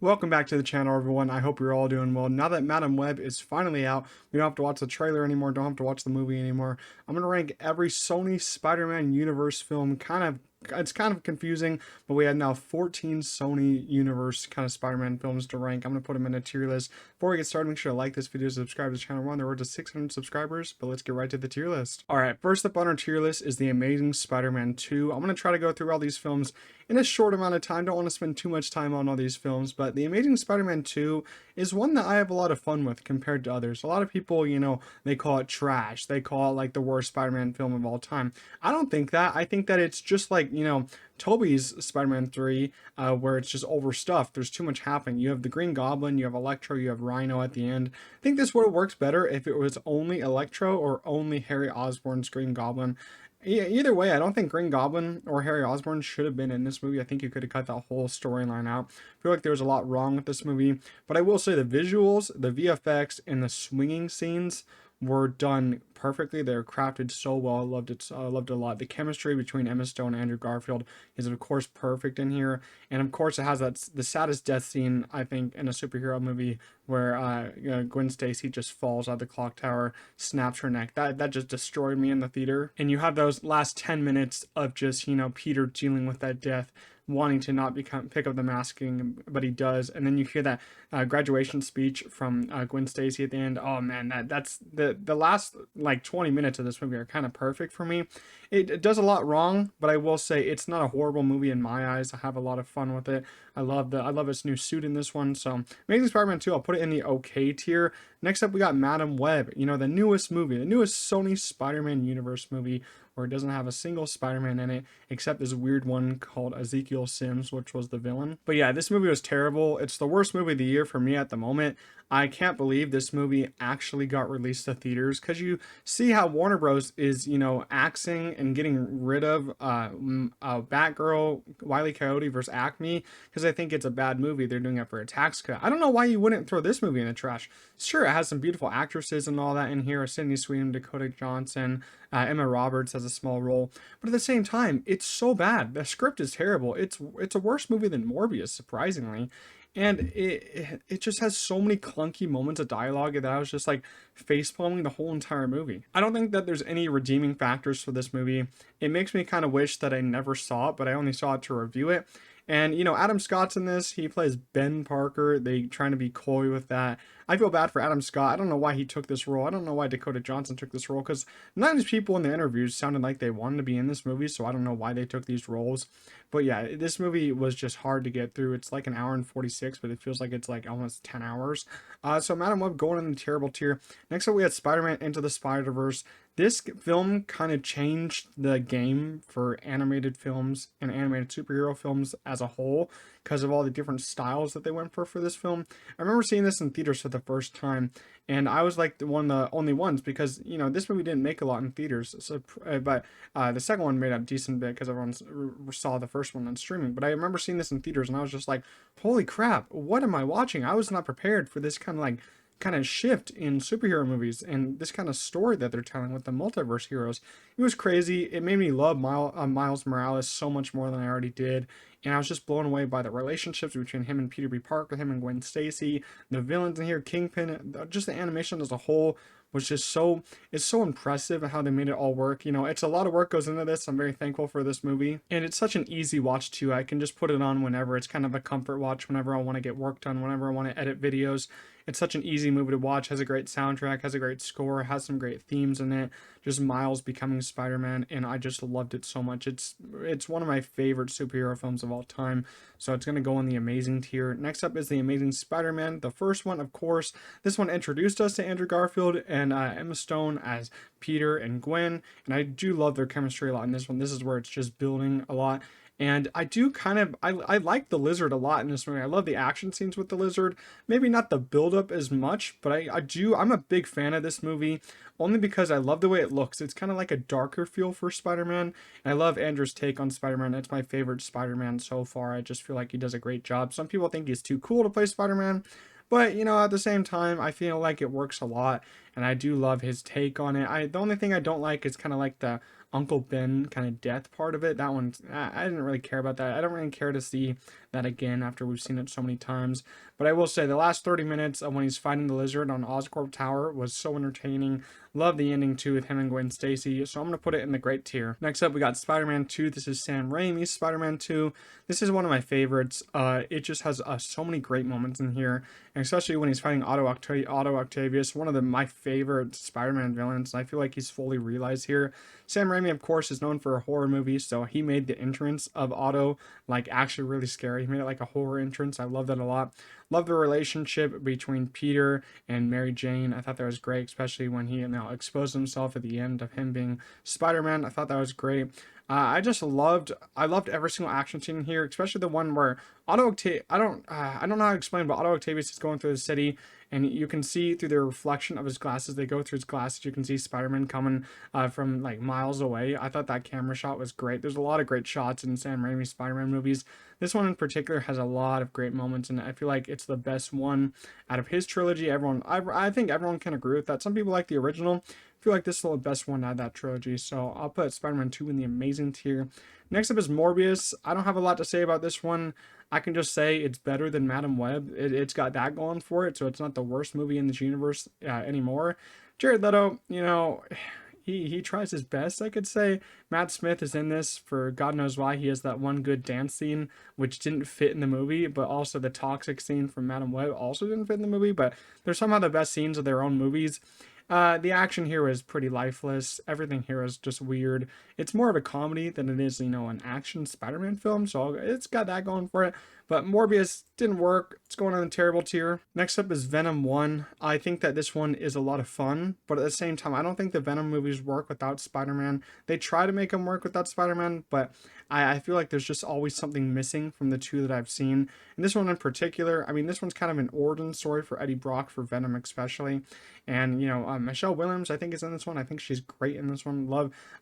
Welcome back to the channel, everyone. I hope you're all doing well. Now that Madam Web is finally out, we don't have to watch the trailer anymore, don't have to watch the movie anymore. I'm going to rank every Sony Spider-Man universe film. It's kind of confusing, but we have now 14 Sony universe kind of Spider-Man films to rank. I'm going to put them in a tier list. Before we get started, make sure to like this video, subscribe to the channel. We're on the road to 600 subscribers, but let's get right to the tier list. All right, first up on our tier list is The Amazing Spider-Man 2. I'm going to try to go through all these films in a short amount of time. Don't want to spend too much time on all these films, but The Amazing Spider-Man 2 is one that I have a lot of fun with compared to others. A lot of people, they call it trash. They call it like the worst Spider-Man film of all time. I don't think that. I think that it's just like, Tobey's Spider-Man 3, where it's just overstuffed. There's too much happening. You have the Green Goblin, you have Electro, you have Rhino at the end. I think this would have worked better if it was only Electro or only Harry Osborn's Green Goblin. Yeah, either way, I don't think Green Goblin or Harry Osborn should have been in this movie. I think you could have cut that whole storyline out. I feel like there was a lot wrong with this movie, but I will say the visuals, the VFX, and the swinging scenes were done perfectly. They were crafted so well. I loved it. I loved it a lot. The chemistry between Emma Stone and Andrew Garfield is of course perfect in here, and of course it has the saddest death scene I think in a superhero movie where Gwen Stacy just falls out of the clock tower, snaps her neck. That just destroyed me in the theater. And you have those last 10 minutes of just Peter dealing with that death, wanting to not pick up the masking, but he does. And then you hear that graduation speech from Gwen Stacy at the end. Oh man, that's the last like 20 minutes of this movie are kind of perfect for me. It does a lot wrong, but I will say it's not a horrible movie in my eyes. I have a lot of fun with it. I love its new suit in this one. So Amazing Spider-Man 2, I'll put it in the okay tier. Next up, we got Madam Web. The newest movie, the newest Sony Spider-Man universe movie, where it doesn't have a single Spider-Man in it, except this weird one called Ezekiel Sims, which was the villain. But yeah, this movie was terrible. It's the worst movie of the year for me at the moment. I can't believe this movie actually got released to theaters, because you see how Warner Bros. Is, axing and getting rid of Batgirl, Wile E. Coyote versus Acme, because I think it's a bad movie. They're doing it for a tax cut. I don't know why you wouldn't throw this movie in the trash. Sure, it has some beautiful actresses and all that in here. Sydney Sweeney, Dakota Johnson, Emma Roberts has a small role, but at the same time, it's so bad. The script is terrible. It's a worse movie than Morbius, surprisingly. And it just has so many clunky moments of dialogue that I was just like facepalming the whole entire movie. I don't think that there's any redeeming factors for this movie. It makes me kind of wish that I never saw it, but I only saw it to review it. And Adam Scott's in this. He plays Ben Parker. They trying to be coy with that. I feel bad for Adam Scott. I don't know why he took this role. I don't know why Dakota Johnson took this role, because none of these people in the interviews sounded like they wanted to be in this movie, so I don't know why they took these roles. But yeah, this movie was just hard to get through. It's like an hour and 46, but it feels like it's like almost 10 hours. So Madam Web going in the terrible tier. Next up, we had Spider-Man Into the Spider-Verse. This film kind of changed the game for animated films and animated superhero films as a whole, because of all the different styles that they went for this film. I remember seeing this in theaters for the first time, and I was like one of the only ones, because this movie didn't make a lot in theaters, so but the second one made a decent bit because everyone saw the first one on streaming. But I remember seeing this in theaters, and I was just like, holy crap, what am I watching? I was not prepared for this kind of shift in superhero movies and this kind of story that they're telling with the multiverse heroes. It was crazy. It made me love Miles Morales so much more than I already did. And I was just blown away by the relationships between him and Peter B. Parker, him and Gwen Stacy, the villains in here, Kingpin, just the animation as a whole was just it's so impressive how they made it all work. It's a lot of work goes into this. I'm very thankful for this movie. And it's such an easy watch too. I can just put it on whenever. It's kind of a comfort watch whenever I want to get work done, whenever I want to edit videos. It's such an easy movie to watch, has a great soundtrack, has a great score, has some great themes in it. Just Miles becoming Spider-Man, and I just loved it so much. It's one of my favorite superhero films of all time, so it's going to go in the amazing tier. Next up is The Amazing Spider-Man, the first one, of course. This one introduced us to Andrew Garfield and Emma Stone as Peter and Gwen, and I do love their chemistry a lot in this one. This is where it's just building a lot. And I do I like the lizard a lot in this movie. I love the action scenes with the lizard. Maybe not the build-up as much, but I'm a big fan of this movie, only because I love the way it looks. It's kind of like a darker feel for Spider-Man. And I love Andrew's take on Spider-Man. It's my favorite Spider-Man so far. I just feel like he does a great job. Some people think he's too cool to play Spider-Man, but at the same time, I feel like it works a lot, and I do love his take on it. The only thing I don't like is kind of like the Uncle Ben kind of death part of it. That one, I didn't really care about that. I don't really care to see that again after we've seen it so many times. But I will say the last 30 minutes of when he's fighting the lizard on Oscorp Tower was so entertaining. Love the ending too with him and Gwen Stacy, so I'm going to put it in the great tier. Next up, we got Spider-Man 2. This is Sam Raimi's Spider-Man 2. This is one of my favorites. It just has so many great moments in here, and especially when he's fighting Otto Octavius, one of my favorite Spider-Man villains. I feel like he's fully realized here. Sam Raimi, of course, is known for horror movies, so he made the entrance of Otto like actually really scary. He made it like a horror entrance. I love that a lot. Love the relationship between Peter and Mary Jane. I thought that was great, especially when he now exposed himself at the end of him being Spider-Man. I thought that was great. I loved every single action scene here, especially the one where I don't know how to explain, but Otto Octavius is going through the city, and you can see through the reflection of his glasses. They go through his glasses. You can see Spider-Man coming from like miles away. I thought that camera shot was great. There's a lot of great shots in Sam Raimi's Spider-Man movies. This one in particular has a lot of great moments, and I feel like it's the best one out of his trilogy. I think everyone can agree with that. Some people like the original. I feel like this is the best one out of that trilogy, so I'll put Spider-Man 2 in the amazing tier. Next up is Morbius. I don't have a lot to say about this one. I can just say it's better than Madam Web. It's got that going for it, so it's not the worst movie in this universe anymore. Jared Leto, he tries his best, I could say. Matt Smith is in this for God knows why. He has that one good dance scene, which didn't fit in the movie, but also the toxic scene from Madam Web also didn't fit in the movie, but they're somehow the best scenes of their own movies. The action here is pretty lifeless. Everything here is just weird. It's more of a comedy than it is, an action Spider-Man film, so it's got that going for it. But Morbius didn't work. It's going on the terrible tier. Next up is Venom 1. I think that this one is a lot of fun, but at the same time, I don't think the Venom movies work without Spider-Man. They try to make them work without Spider-Man, but I feel like there's just always something missing from the two that I've seen. And this one in particular, this one's kind of an origin story for Eddie Brock, for Venom especially. And, Michelle Williams, I think, is in this one. I think she's great in this one.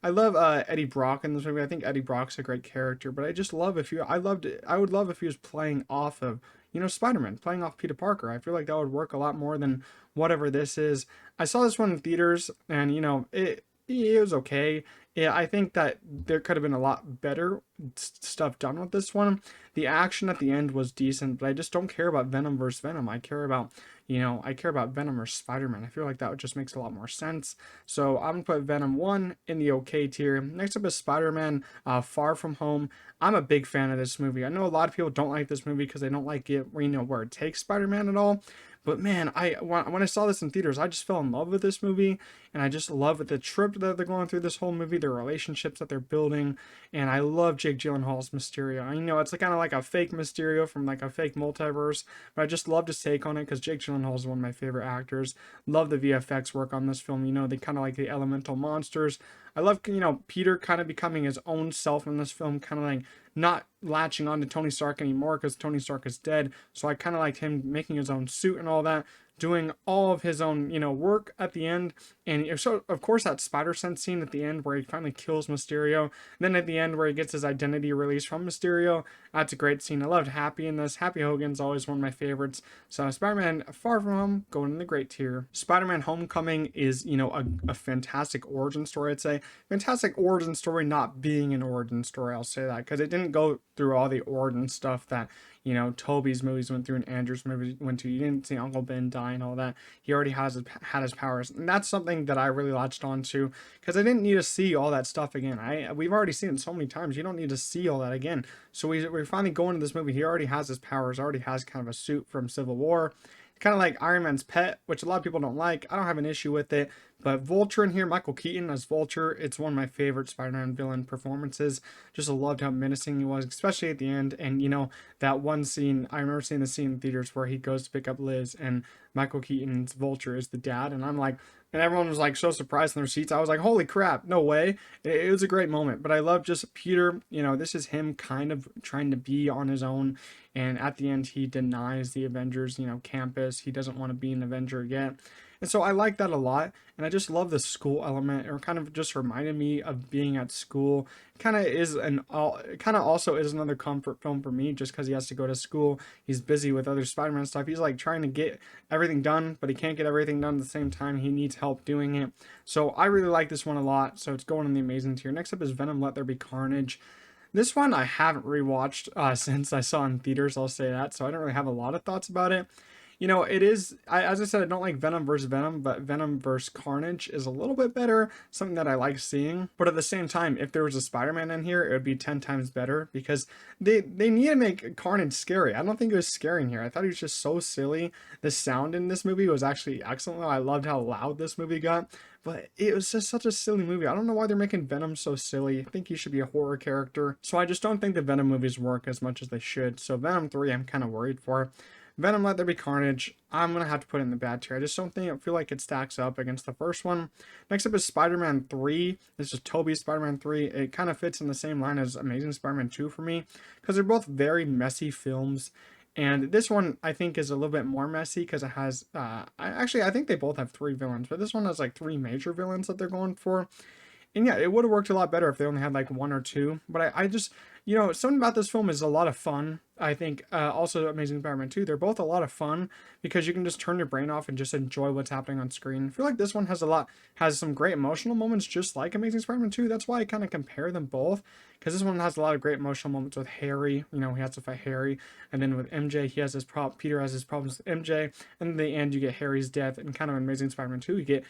I love Eddie Brock in this movie. I think Eddie Brock's a great character, but I just love I would love if he was playing off of, Spider-Man, playing off Peter Parker. I feel like that would work a lot more than whatever this is. I saw this one in theaters, and, it was okay. Yeah, I think that there could have been a lot better stuff done with this one. The action at the end was decent, but I just don't care about Venom versus Venom. I care about Venom or Spider-Man. I feel like that just makes a lot more sense. So I'm gonna put Venom 1 in the okay tier. Next up is Spider-Man Far From Home. I'm a big fan of this movie. I know a lot of people don't like this movie because they don't like it, where it takes Spider-Man at all. But man, when I saw this in theaters, I just fell in love with this movie, and I just love the trip that they're going through this whole movie, the relationships that they're building, and I love Jake Gyllenhaal's Mysterio. I know it's kind of like a fake Mysterio from like a fake multiverse, but I just love his take on it because Jake Gyllenhaal is one of my favorite actors. Love the VFX work on this film. They kind of like the elemental monsters. I love, Peter kind of becoming his own self in this film, kind of like not latching on to Tony Stark anymore because Tony Stark is dead. So I kind of liked him making his own suit and all that, doing all of his own, work at the end. And so, of course, that Spider-Sense scene at the end where he finally kills Mysterio. And then at the end where he gets his identity released from Mysterio. That's a great scene. I loved Happy in this. Happy Hogan's always one of my favorites. So Spider-Man Far From Home, going in the great tier. Spider-Man Homecoming is, a fantastic origin story, I'd say. Fantastic origin story not being an origin story, I'll say that. Because it didn't go through all the origin stuff that, Toby's movies went through and Andrew's movies went to. You didn't see Uncle Ben die and all that. He already had his powers. And that's something that I really latched on to because I didn't need to see all that stuff again. We've already seen it so many times. You don't need to see all that again. So we're finally going to this movie. He already has his powers, already has kind of a suit from Civil War. Kind of like Iron Man's pet, which a lot of people don't like. I don't have an issue with it. But Vulture in here, Michael Keaton as Vulture, it's one of my favorite Spider-Man villain performances. Just loved how menacing he was, especially at the end. And, that one scene, I remember seeing the scene in theaters where he goes to pick up Liz and Michael Keaton's Vulture is the dad. And I'm like, and everyone was like so surprised in their seats. I was like, holy crap, no way. It was a great moment. But I love just Peter, this is him kind of trying to be on his own. And at the end, he denies the Avengers, campus. He doesn't want to be an Avenger yet. And so I like that a lot. And I just love the school element. It kind of just reminded me of being at school. Kind of also is another comfort film for me just because he has to go to school. He's busy with other Spider-Man stuff. He's like trying to get everything done, but he can't get everything done at the same time. He needs help doing it. So I really like this one a lot. So it's going in the amazing tier. Next up is Venom Let There Be Carnage. This one I haven't rewatched since I saw it in theaters, I'll say that, so I don't really have a lot of thoughts about it. It is, as I said, I don't like Venom versus Venom, but Venom versus Carnage is a little bit better, something that I like seeing. But at the same time, if there was a Spider-Man in here, it would be 10 times better because they need to make Carnage scary. I don't think it was scary in here. I thought he was just so silly. The sound in this movie was actually excellent. I loved how loud this movie got. But it was just such a silly movie. I don't know why they're making Venom so silly. I think he should be a horror character. So I just don't think the Venom movies work as much as they should. So Venom 3, I'm kind of worried for. Venom Let There Be Carnage, I'm going to have to put it in the bad tier. I just don't feel like it stacks up against the first one. Next up is Spider-Man 3. This is Tobey's Spider-Man 3. It kind of fits in the same line as Amazing Spider-Man 2 for me because they're both very messy films. And this one, I think, is a little bit more messy because it has, I think they both have 3 villains, but this one has like 3 major villains that they're going for. And yeah, it would have worked a lot better if they only had like 1 or 2. But I just, something about this film is a lot of fun. I think also Amazing Spider-Man 2, they're both a lot of fun because you can just turn your brain off and just enjoy what's happening on screen. I feel like this one has some great emotional moments just like Amazing Spider-Man 2. That's why I kind of compare them both because this one has a lot of great emotional moments with Harry. He has to fight Harry. And then with MJ, Peter has his problems with MJ. And in the end, you get Harry's death. And kind of Amazing Spider-Man 2, you get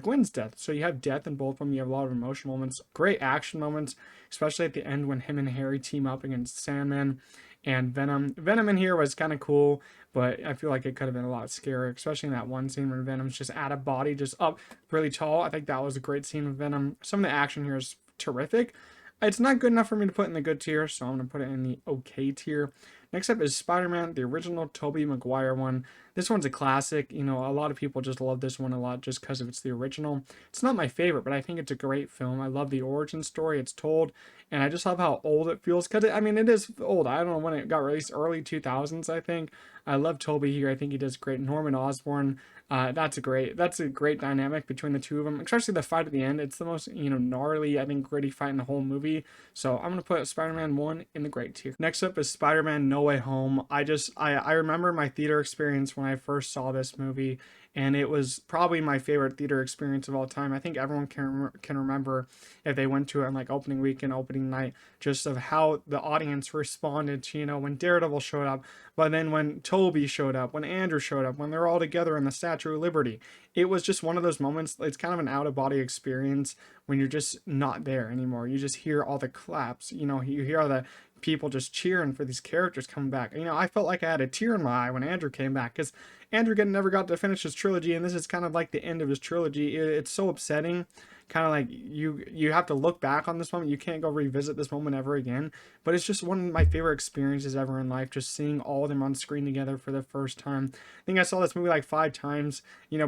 Gwen's death. So you have death in both of them. You have a lot of emotional moments, great action moments, especially at the end when him and Harry team up against Sandman and Venom. Venom in here was kind of cool, but I feel like it could have been a lot scarier, especially in that one scene where Venom's just out of body, just up really tall. I think that was a great scene with Venom. Some of the action here is terrific. It's not good enough for me to put in the good tier, so I'm going to put it in the okay tier. Next up is Spider-Man, the original Tobey Maguire one. This one's a classic. A lot of people just love this one a lot just because it's the original. It's not my favorite, but I think it's a great film. I love the origin story it's told, and I just love how old it feels. Because, it is old. I don't know when it got released, early 2000s, I think. I love Tobey here. I think he does great. Norman Osborn, that's a great dynamic between the two of them, especially the fight at the end. It's the most, gnarly, I think, gritty fight in the whole movie. So I'm going to put Spider-Man 1 in the great tier. Next up is Spider-Man No Way Home. I remember my theater experience when I first saw this movie, and it was probably my favorite theater experience of all time. I think everyone can remember if they went to it on like opening week and opening night, just of how the audience responded to, when Daredevil showed up, but then when Tobey showed up, when Andrew showed up, when they're all together in the Statue of Liberty. It was just one of those moments. It's kind of an out of body experience when you're just not there anymore. You just hear all the claps, you hear all the people just cheering for these characters coming back. I felt like I had a tear in my eye when Andrew came back because Andrew never got to finish his trilogy, and this is kind of like the end of his trilogy. It's so upsetting. Kind of like you have to look back on this moment. You can't go revisit this moment ever again. But it's just one of my favorite experiences ever in life, just seeing all of them on screen together for the first time. I think I saw this movie like 5 times,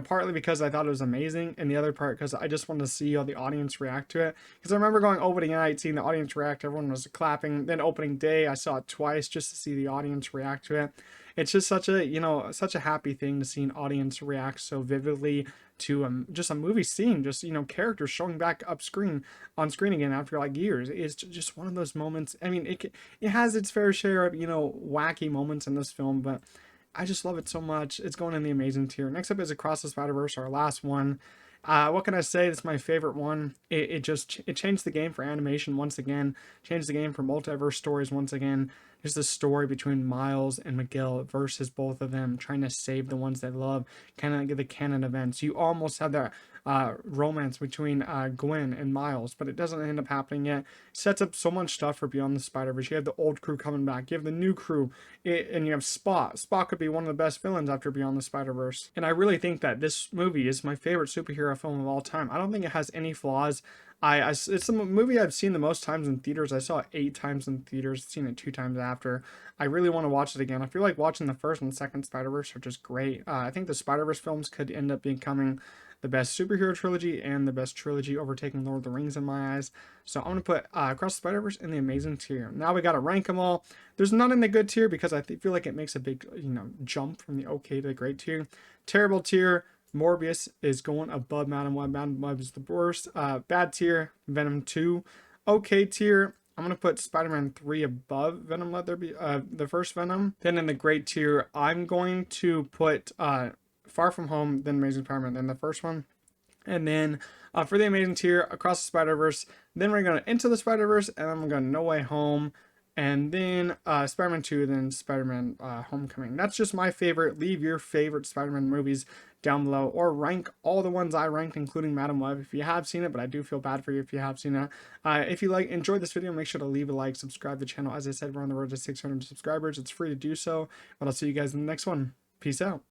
partly because I thought it was amazing, and the other part because I just wanted to see how the audience react to it. Because I remember going opening night, seeing the audience react, everyone was clapping. Then opening day, I saw it twice just to see the audience react to it. It's just such a happy thing to see an audience react so vividly to just a movie scene, just characters showing back on screen again after like years. It's just one of those moments. It has its fair share of wacky moments in this film, but I just love it so much. It's going in the amazing tier. Next up is Across the Spider-Verse, our last one. What can I say? It's my favorite one. It changed the game for animation once again. Changed the game for multiverse stories once again. There's this story between Miles and Miguel versus both of them trying to save the ones they love. Kind of like the canon events. You almost have that romance between Gwen and Miles, but it doesn't end up happening yet. It sets up so much stuff for Beyond the Spider-Verse. You have the old crew coming back. You have the new crew. And you have Spot. Spot could be one of the best villains after Beyond the Spider-Verse. And I really think that this movie is my favorite superhero film of all time. I don't think it has any flaws. It's the movie I've seen the most times in theaters. I saw it 8 times in theaters, seen it 2 times after. I really want to watch it again. I feel like watching the first and second Spider-Verse are just great. I think the Spider-Verse films could end up becoming the best superhero trilogy and the best trilogy, overtaking Lord of the Rings in my eyes. So I'm going to put Across the Spider-Verse in the amazing tier. Now we got to rank them all. There's none in the good tier because I feel like it makes a big jump from the okay to the great tier. Terrible tier. Morbius is going above Madam Web. Madam Web is the worst. Bad tier, Venom 2. Okay tier, I'm going to put Spider-Man 3 above Venom Let There Be, the first Venom. Then in the great tier, I'm going to put Far From Home, then Amazing Spider-Man, then the first one. And then for the Amazing tier, Across the Spider-Verse. Then we're going to Into the Spider-Verse, and then we're going to No Way Home, and then Spider-Man 2, then Spider-Man Homecoming. That's just my favorite. Leave your favorite Spider-Man movies down below, or rank all the ones I ranked, including Madam Web, if you have seen it, but I do feel bad for you if you have seen it. If you enjoyed this video, make sure to leave a like, subscribe to the channel. As I said, we're on the road to 600 subscribers. It's free to do so, but I'll see you guys in the next one. Peace out.